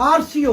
RCO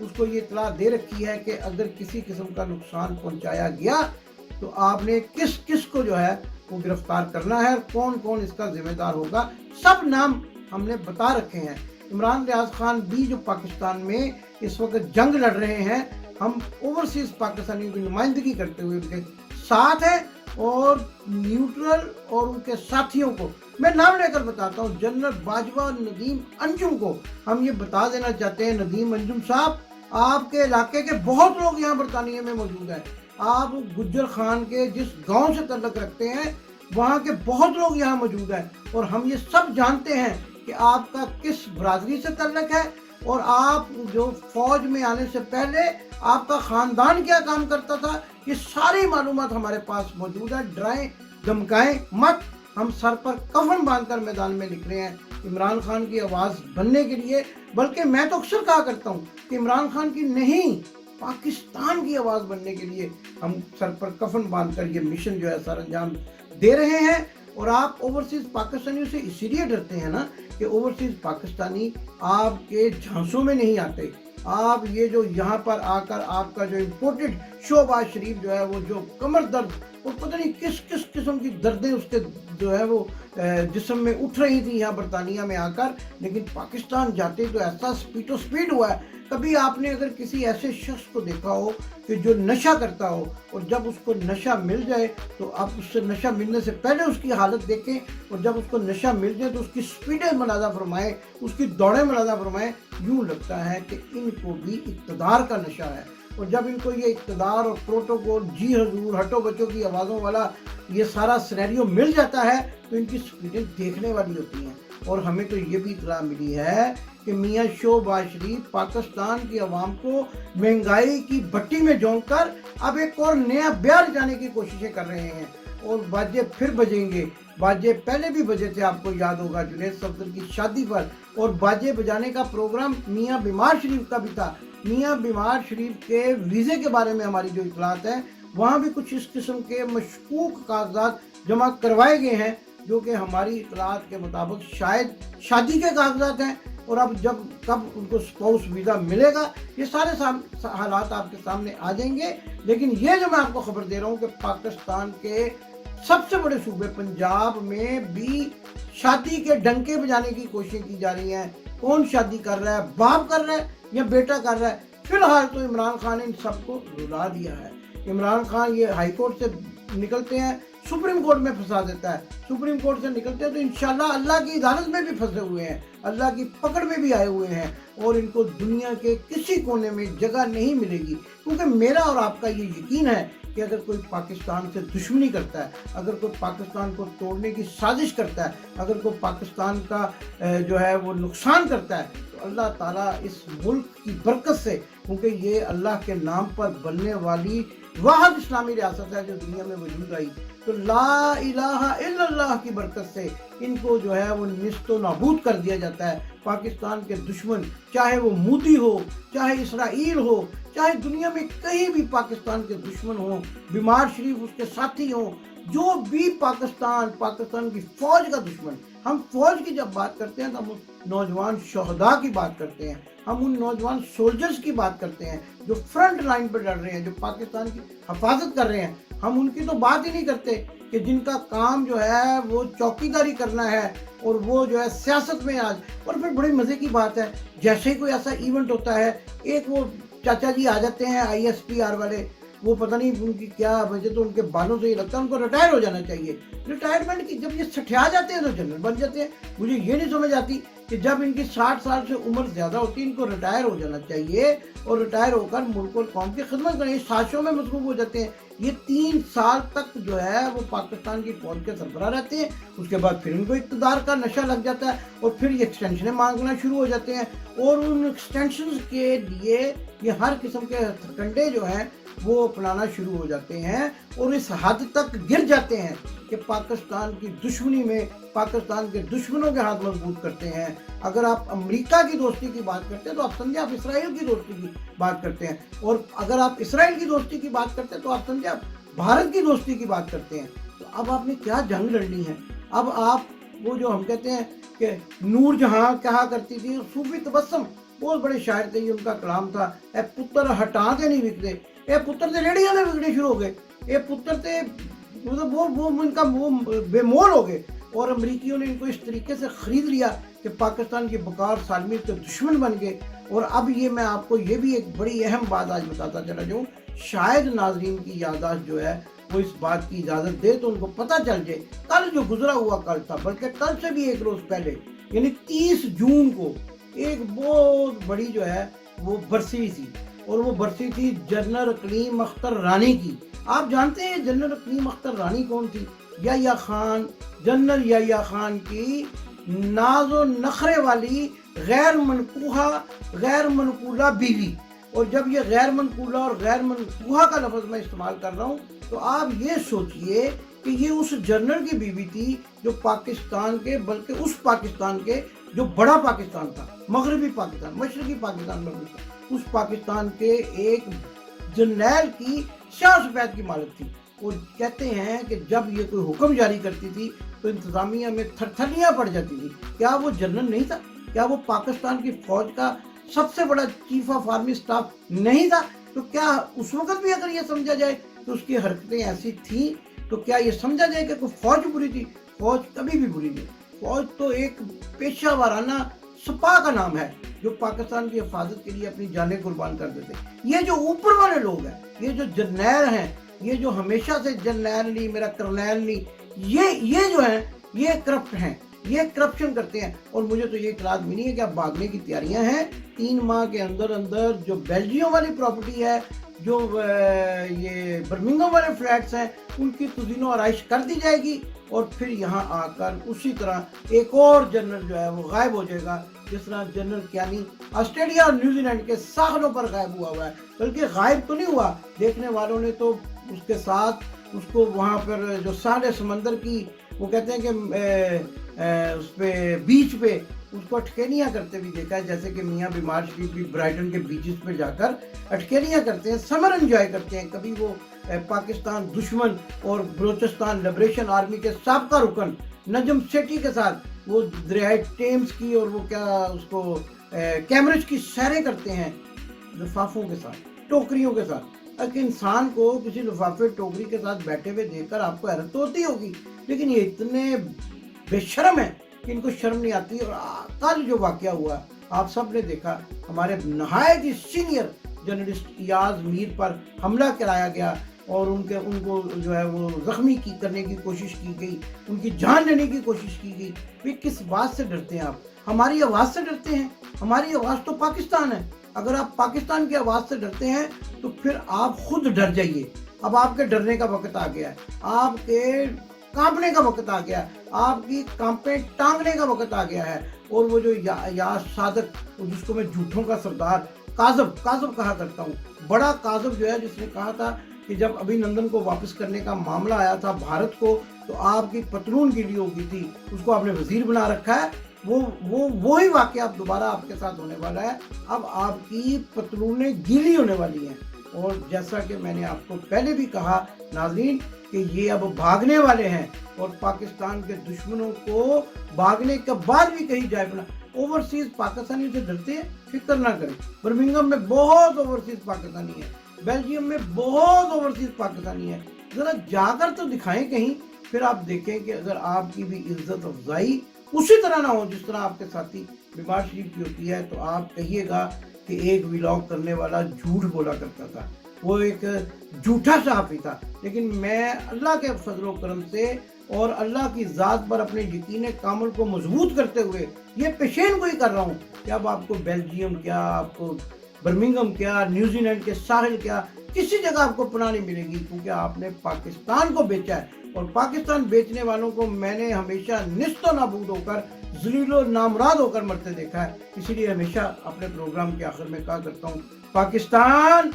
اس کو یہ اطلاع دے رکھی ہے کہ اگر کسی قسم کا نقصان پہنچایا گیا تو آپ نے کس کس کو جو ہے وہ گرفتار کرنا ہے اور کون کون اس کا ذمہ دار ہوگا، سب نام ہم نے بتا رکھے ہیں۔ عمران ریاض خان بھی جو پاکستان میں اس وقت جنگ لڑ رہے ہیں، ہم اوورسیز پاکستانیوں کی نمائندگی کرتے ہوئے ان کے ساتھ ہیں، اور نیوٹرل اور ان کے ساتھیوں کو میں نام لے کر بتاتا ہوں، جنرل باجوہ اور ندیم انجم کو ہم یہ بتا دینا چاہتے ہیں، ندیم انجم صاحب آپ کے علاقے کے بہت لوگ یہاں برطانیہ میں موجود ہیں، آپ گجر خان کے جس گاؤں سے تعلق رکھتے ہیں وہاں کے بہت لوگ یہاں موجود ہیں، اور ہم یہ سب جانتے ہیں کہ آپ کا کس برادری سے تعلق ہے، اور آپ جو فوج میں آنے سے پہلے آپ کا خاندان کیا کام کرتا تھا، یہ ساری معلومات ہمارے پاس موجود ہے۔ ڈرائیں دھمکائیں مت، ہم سر پر کفن باندھ کر میدان میں نکلے ہیں عمران خان کی آواز بننے کے لیے، بلکہ میں تو اکثر کہا کرتا ہوں کہ عمران خان کی نہیں، پاکستان کی آواز بننے کے لیے ہم سر پر کفن باندھ کر یہ مشن جو ہے سر انجام دے رہے ہیں۔ اور آپ اوورسیز پاکستانیوں سے اسی لیے ڈرتے ہیں نا کہ اوورسیز پاکستانی آپ کے جھانسوں میں نہیں آتے، آپ یہ جو یہاں پر آ کر آپ کا جو امپورٹڈ شہباز شریف جو ہے وہ جو کمر درد اور پتہ نہیں کس کس قسم کی دردیں اس کے جو ہے وہ جسم میں اٹھ رہی تھی یہاں برطانیہ میں آ کر، لیکن پاکستان جاتے تو ایسا سپیڈ ہوا ہے۔ کبھی آپ نے اگر کسی ایسے شخص کو دیکھا ہو کہ جو نشہ کرتا ہو، اور جب اس کو نشہ مل جائے تو آپ اس سے نشہ ملنے سے پہلے اس کی حالت دیکھیں، اور جب اس کو نشہ مل جائے تو اس کی سپیڈیں ملاحظہ فرمائیں، اس کی دوڑیں ملاحظہ فرمائیں، یوں لگتا ہے کہ ان کو بھی اقتدار کا نشہ ہے۔ اور جب ان کو یہ اقتدار اور پروٹوکول، جی حضور، ہٹو بچوں کی آوازوں والا یہ سارا سینیریو مل جاتا ہے تو ان کی سپیڈیں دیکھنے والی ہوتی ہیں۔ اور ہمیں تو یہ بھی اطلاع ملی ہے کہ میاں شہباز شریف پاکستان کی عوام کو مہنگائی کی بھٹی میں جھونک کر اب ایک اور نیا بیار جانے کی کوششیں کر رہے ہیں، اور باجے پھر بجیں گے۔ باجے پہلے بھی بجے تھے، آپ کو یاد ہوگا جنید صفدر کی شادی پر، اور باجے بجانے کا پروگرام میاں بیمار شریف کا بھی تھا۔ میاں بیمار شریف کے ویزے کے بارے میں ہماری جو اطلاعات ہیں، وہاں بھی کچھ اس قسم کے مشکوک کاغذات جمع کروائے گئے ہیں، جو کہ ہماری اطلاعات کے مطابق شاید شادی کے کاغذات ہیں، اور اب جب کب ان کو اسپاؤس ویزا ملے گا یہ سارے حالات آپ کے سامنے آ جائیں گے۔ لیکن یہ جو میں آپ کو خبر دے رہا ہوں کہ پاکستان کے سب سے بڑے صوبے پنجاب میں بھی شادی کے ڈنکے بجانے کی کوششیں کی جا رہی ہیں۔ کون شادی کر رہا ہے، باپ کر رہا ہے یا بیٹا کر رہا ہے؟ فی الحال تو عمران خان نے ان سب کو رلا دیا ہے۔ عمران خان یہ ہائی کورٹ سے نکلتے ہیں، سپریم کورٹ میں پھنسا دیتا ہے، سپریم کورٹ سے نکلتے ہیں تو انشاءاللہ اللہ کی عدالت میں بھی پھنسے ہوئے ہیں، اللہ کی پکڑ میں بھی آئے ہوئے ہیں، اور ان کو دنیا کے کسی کونے میں جگہ نہیں ملے گی، کیونکہ میرا اور آپ کا یہ یقین ہے کہ اگر کوئی پاکستان سے دشمنی کرتا ہے، اگر کوئی پاکستان کو توڑنے کی سازش کرتا ہے، اگر کوئی پاکستان کا جو ہے وہ نقصان کرتا ہے، تو اللہ تعالیٰ اس ملک کی برکت سے، کیونکہ یہ اللہ کے نام پر بننے والی واحد اسلامی ریاست ہے جو دنیا میں وجود آئی، تو لا الہ الا اللہ کی برکت سے ان کو جو ہے وہ نیست و نابود کر دیا جاتا ہے۔ پاکستان کے دشمن، چاہے وہ مودی ہو، چاہے اسرائیل ہو، چاہے دنیا میں کہیں بھی پاکستان کے دشمن ہوں، بیمار شریف اس کے ساتھی ہوں، جو بھی پاکستان کی فوج کا دشمن، ہم فوج کی جب بات کرتے ہیں تو ہم نوجوان شہداء کی بات کرتے ہیں، ہم ان نوجوان سولجرز کی بات کرتے ہیں جو فرنٹ لائن پر لڑ رہے ہیں، جو پاکستان کی حفاظت کر رہے ہیں۔ ہم ان کی تو بات ہی نہیں کرتے کہ جن کا کام جو ہے وہ چوکیداری کرنا ہے، اور وہ جو ہے سیاست میں آج، اور پھر بڑی مزے کی بات ہے، جیسے ہی کوئی ایسا ایونٹ ہوتا ہے، ایک وہ چاچا جی آ جاتے ہیں ISPR والے، وہ پتہ نہیں ان کی کیا وجہ، تو ان کے بالوں سے یہ لگتا ہے ان کو ریٹائر ہو جانا چاہیے۔ ریٹائرمنٹ کی جب یہ سٹھیا جاتے ہیں تو جنرل بن جاتے ہیں۔ مجھے یہ نہیں سمجھ آتی کہ جب ان کی 60 سال سے عمر زیادہ ہوتی ہے ان کو ریٹائر ہو جانا چاہیے، اور ریٹائر ہو کر ملک اور قوم کی خدمت کریں، سازشوں میں مصروف ہو جاتے ہیں۔ یہ 3 سال تک جو ہے وہ پاکستان کی فوج کے سربراہ رہتے ہیں، اس کے بعد پھر ان کو اقتدار کا نشہ لگ جاتا ہے، اور پھر یہ ایکسٹینشنیں مانگنا شروع ہو جاتے ہیں، اور ان ایکسٹینشنز کے لیے یہ ہر قسم کے کنڈے جو ہیں وہ اپنانا شروع ہو جاتے ہیں، اور اس حد تک گر جاتے ہیں کہ پاکستان کی دشمنی میں پاکستان کے دشمنوں کے ہاتھ مضبوط کرتے ہیں۔ اگر آپ امریکہ کی دوستی کی بات کرتے ہیں تو آپ سمجھے آپ اسرائیل کی دوستی کی بات کرتے ہیں، اور اگر آپ اسرائیل کی دوستی کی بات کرتے ہیں تو آپ سمجھے آپ بھارت کی دوستی کی بات کرتے ہیں۔ تو اب آپ نے کیا جنگ لڑنی ہے؟ اب آپ وہ جو ہم کہتے ہیں کہ نور جہاں کہا کرتی تھی صوفی تبسم، بہت بڑے شاعر تھے, یہ ان کا کلام تھا, اے پتر ہٹا کے نہیں وکتے, اے پتر تے ریڑیاں نے وکنے شروع ہو گئے, اے پتر تے مطلب وہ ان کا وہ بے مول ہو گئے. اور امریکیوں نے ان کو اس طریقے سے خرید لیا کہ پاکستان کی بقا اور سالمیت کے دشمن بن گئے. اور اب یہ میں آپ کو یہ بھی ایک بڑی اہم بات آج بتاتا چلا جاؤں, شاید ناظرین کی یادداشت جو ہے وہ اس بات کی اجازت دے تو ان کو پتہ چل جائے. کل جو گزرا ہوا کل تھا, بلکہ کل سے بھی ایک روز پہلے یعنی 30 جون کو ایک بہت بڑی جو ہے وہ برسی تھی, اور وہ برسی تھی جنرل اقلیم اختر رانی کی. آپ جانتے ہیں جنرل اقلیم اختر رانی کون تھی؟ یحییٰ خان, جنرل یحییٰ خان کی ناز و نخرے والی غیر منقوحہ غیر منقولہ بیوی. اور جب یہ غیر منقولہ اور غیر منقوحہ کا لفظ میں استعمال کر رہا ہوں تو آپ یہ سوچئے کہ یہ اس جنرل کی بیوی تھی جو پاکستان کے, بلکہ اس پاکستان کے جو بڑا پاکستان تھا, مغربی پاکستان, مشرقی پاکستان, اس پاکستان کے ایک جرنیل کی شاہ سفید کی مالک تھی. اور کہتے ہیں کہ جب یہ کوئی حکم جاری کرتی تھی تو انتظامیہ میں تھرتھریاں پڑ جاتی تھی. کیا وہ جنرل نہیں تھا؟ کیا وہ پاکستان کی فوج کا سب سے بڑا چیف آف آرمی اسٹاف نہیں تھا؟ تو کیا اس وقت بھی اگر یہ سمجھا جائے کہ اس کی حرکتیں ایسی تھیں تو کیا یہ سمجھا جائے کہ کوئی فوج بری تھی؟ فوج کبھی بھی بری نہیں. فوج تو ایک پیشہ وارانہ سپاہ کا نام ہے جو پاکستان کی حفاظت کے لیے اپنی جانیں قربان کر دیتے. یہ جو اوپر والے لوگ ہیں, یہ جو جرنیل ہیں, یہ جو ہمیشہ سے جرنیل نہیں میرا کرنیل نہیں, یہ جو ہیں یہ کرپٹ ہیں, یہ کرپشن کرتے ہیں. اور مجھے تو یہ اطلاع ملی ہے کہ اب بھاگنے کی تیاریاں ہیں. 3 ماہ کے اندر جو بیلجیم والی پراپرٹی ہے, جو یہ برمنگھم والے فلیٹس ہیں, ان کی تزئین و آرائش کر دی جائے گی, اور پھر یہاں آ کر اسی طرح ایک اور جنرل جو ہے وہ غائب ہو جائے گا, جس طرح جنرل کیانی آسٹریلیا اور نیوزی لینڈ کے ساحلوں پر غائب ہوا ہے. بلکہ غائب تو نہیں ہوا, دیکھنے والوں نے تو اس کے ساتھ اس کو وہاں پر جو ساحل سمندر کی وہ کہتے ہیں کہ اس پہ بیچ پہ اس کو اٹکیلیاں کرتے بھی دیکھا ہے, جیسے کہ میاں بیمار شریف بھی برائٹن کے بیچز پہ جا کر اٹکیلیاں کرتے ہیں, سمر انجوائے کرتے ہیں. کبھی وہ پاکستان دشمن اور بلوچستان لبریشن آرمی کے سابقہ رکن نجم سیٹھی کے ساتھ وہ دریائے ٹیمز کی اور وہ کیا اس کو کیمبرج کی سیریں کرتے ہیں لفافوں کے ساتھ, ٹوکریوں کے ساتھ. اگر انسان کو کسی لفافے ٹوکری کے ساتھ بیٹھے ہوئے دیکھ کر آپ کو حیرت تو ہوتی ہوگی, لیکن یہ اتنے بے شرم ہیں کہ ان کو شرم نہیں آتی. اور کل جو واقعہ ہوا آپ سب نے دیکھا, ہمارے نہایت ہی سینئر جرنلسٹ ایاز میر پر حملہ کرایا گیا اور ان کو جو ہے وہ زخمی کرنے کی کوشش کی گئی, ان کی جان لینے کی کوشش کی گئی. پھر کس بات سے ڈرتے ہیں آپ؟ ہماری آواز سے ڈرتے ہیں؟ ہماری آواز تو پاکستان ہے. اگر آپ پاکستان کی آواز سے ڈرتے ہیں تو پھر آپ خود ڈر جائیے. اب آپ کے ڈرنے کا وقت آ گیا ہے, آپ کے کانپنے کا وقت آ گیا ہے, آپ کی کانپیں ٹانگنے کا وقت آ گیا ہے. اور وہ جو یاس صادق, جس کو میں جھوٹوں کا سردار کاذب کہا کرتا ہوں, بڑا کاذب جو ہے, جس نے کہا تھا کہ جب ابھی نندن کو واپس کرنے کا معاملہ آیا تھا بھارت کو تو آپ کی پتلون گیلی ہو گئی تھی, اس کو آپ نے وزیر بنا رکھا ہے. وہی واقعہ اب دوبارہ آپ کے ساتھ ہونے والا ہے. اب آپ کی پتلونیں گیلی ہونے والی ہیں. اور جیسا کہ میں نے آپ کو پہلے بھی کہا ناظرین کہ یہ اب بھاگنے والے ہیں, اور پاکستان کے دشمنوں کو بھاگنے کے بعد بھی کہیں جائے بنا. اوورسیز پاکستانی سے ڈرتے ہیں, فکر نہ کریں. برمنگھم میں بہت اوورسیز پاکستانی ہیں, بیلجیم میں بہت اوورسیز پاکستانی ہیں. ذرا جا کر تو دکھائیں کہیں, پھر آپ دیکھیں کہ اگر آپ کی بھی عزت افزائی اسی طرح نہ ہو جس طرح آپ کے ساتھی بیمار شریف کی ہوتی ہے, تو آپ کہیے گا کہ ایک ولاگ کرنے والا جھوٹ بولا کرتا تھا, وہ ایک جھوٹا صحافی تھا. لیکن میں اللہ کے فضل و کرم سے اور اللہ کی ذات پر اپنے یقین کامل کو مضبوط کرتے ہوئے یہ پیشین گوئی کر رہا ہوں کہ اب آپ کو بیلجیم کیا, آپ کو برمنگھم کیا, نیوزی لینڈ کے ساحل کیا, کسی جگہ آپ کو پناہ نہیں ملے گی, کیونکہ آپ نے پاکستان کو بیچا ہے. اور پاکستان بیچنے والوں کو میں نے ہمیشہ نست و نابود ہو کر, ذلیل و نامراد ہو کر مرتے دیکھا ہے. اسی لیے ہمیشہ اپنے پروگرام کے آخر میں کہا کرتا ہوں, پاکستان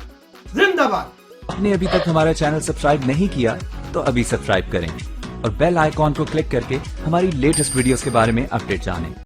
زندہ باد. آپ نے ابھی تک ہمارا چینل سبسکرائب نہیں کیا تو ابھی سبسکرائب کریں اور بیل آئیکن کو کلک کر کے ہماری لیٹسٹ ویڈیوز کے بارے میں اپڈیٹ جانیں.